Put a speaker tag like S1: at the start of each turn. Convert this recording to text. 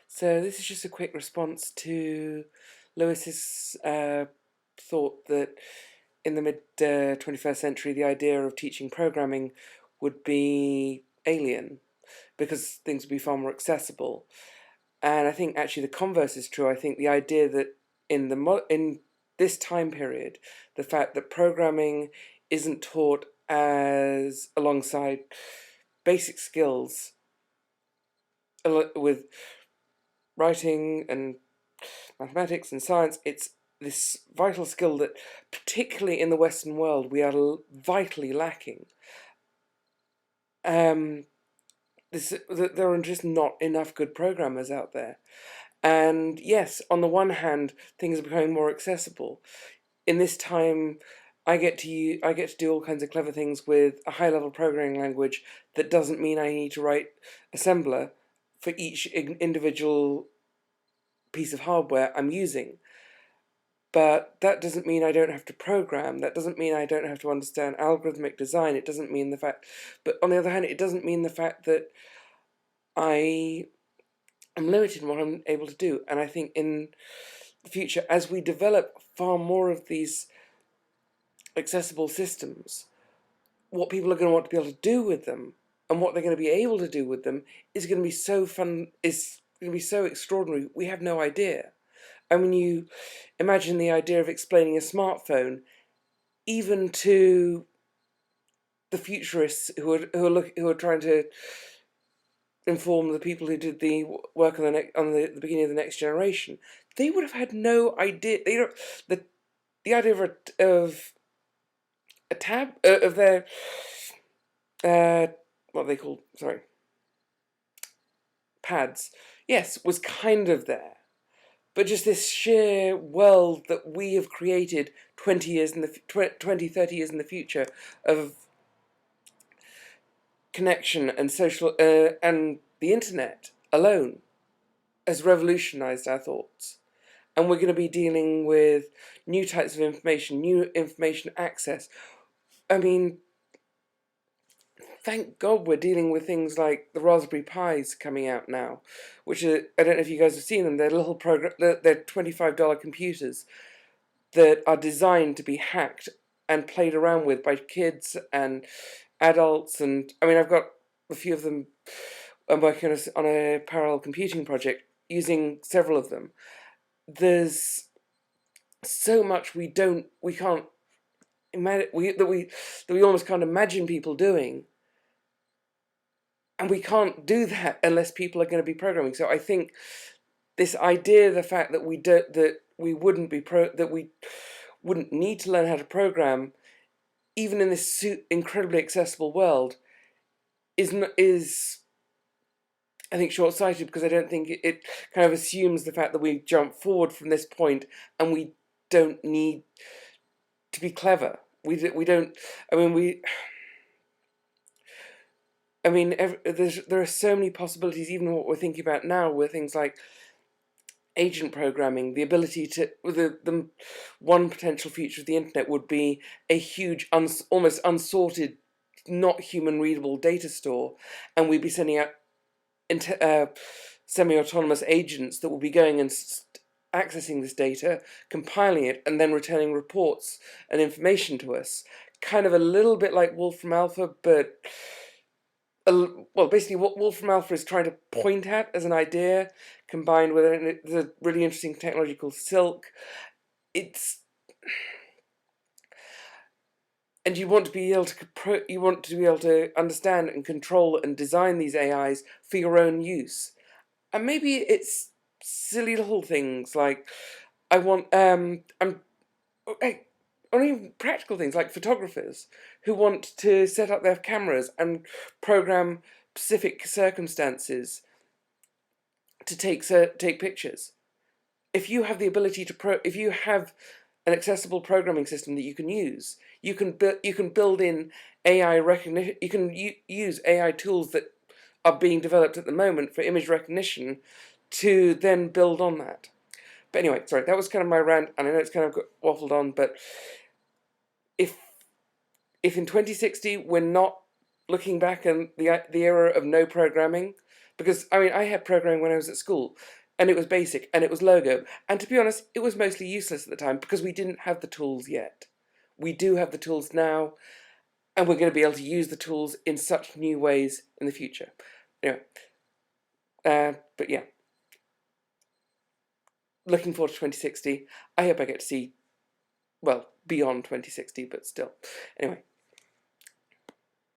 S1: So this is just a quick response to Lewis's thought that in the mid 21st century, the idea of teaching programming would be alien because things would be far more accessible. And I think actually the converse is true. I think the idea that in this time period, the fact that programming isn't taught as alongside basic skills with writing and mathematics and science, it's this vital skill that, particularly in the Western world, we are vitally lacking. There are just not enough good programmers out there. And yes, on the one hand, things are becoming more accessible. In this time, I get to do all kinds of clever things with a high-level programming language that doesn't mean I need to write assembler for each individual piece of hardware I'm using. But that doesn't mean I don't have to program. That doesn't mean I don't have to understand algorithmic design. It doesn't mean the fact, but on the other hand, it doesn't mean the fact that I am limited in what I'm able to do. And I think in the future, as we develop far more of these accessible systems, what people are going to want to be able to do with them and what they're going to be able to do with them is going to be so fun, is going to be so extraordinary. We have no idea. And when you imagine the idea of explaining a smartphone, even to the futurists who are trying to inform the people who did the work on the beginning of the next generation, they would have had no idea. The idea of a tab of their what are they called? Sorry, pads. Yes, was kind of there. But just this sheer world that we have created 20 years in the 20, 30 years in the future of connection and social and the internet alone has revolutionized our thoughts. And we're going to be dealing with new types of information, new information access. I mean, thank God we're dealing with things like the Raspberry Pis coming out now, which are, I don't know if you guys have seen them, they're little they're $25 computers that are designed to be hacked and played around with by kids and adults. And I mean, I've got a few of them. I'm working on a parallel computing project using several of them. There's so much we can't imagine, that we almost can't imagine people doing, and we can't do that unless people are going to be programming. So I think this idea, the fact that we wouldn't be that we wouldn't need to learn how to program, even in this incredibly accessible world, is I think short-sighted, because I don't think it kind of assumes the fact that we jump forward from this point and we don't need to be clever. We don't. I mean there are so many possibilities. Even what we're thinking about now, with things like agent programming, the ability to the one potential feature of the internet would be a huge, almost unsorted, not human readable data store, and we'd be sending out semi-autonomous agents that will be going and accessing this data, compiling it, and then returning reports and information to us. Kind of a little bit like Wolfram Alpha, but well, basically what Wolfram Alpha is trying to point at as an idea, combined with a really interesting technology called Silk. And you want to be able to understand and control and design these AIs for your own use. And maybe it's silly little things like or even practical things like photographers who want to set up their cameras and program specific circumstances to take pictures. If you have the ability to if you have an accessible programming system that you can use, you can build in AI recognition. You can use AI tools that are being developed at the moment for image recognition to then build on that. But anyway, sorry, that was kind of my rant, and I know it's kind of waffled on, but if in 2060 we're not looking back in the era of no programming, Because, I mean, I had programming when I was at school, and it was basic, and it was Logo. And to be honest, it was mostly useless at the time because we didn't have the tools yet. We do have the tools now, and we're going to be able to use the tools in such new ways in the future. Anyway, but yeah, looking forward to 2060. I hope I get to see, well, beyond 2060, but still. Anyway.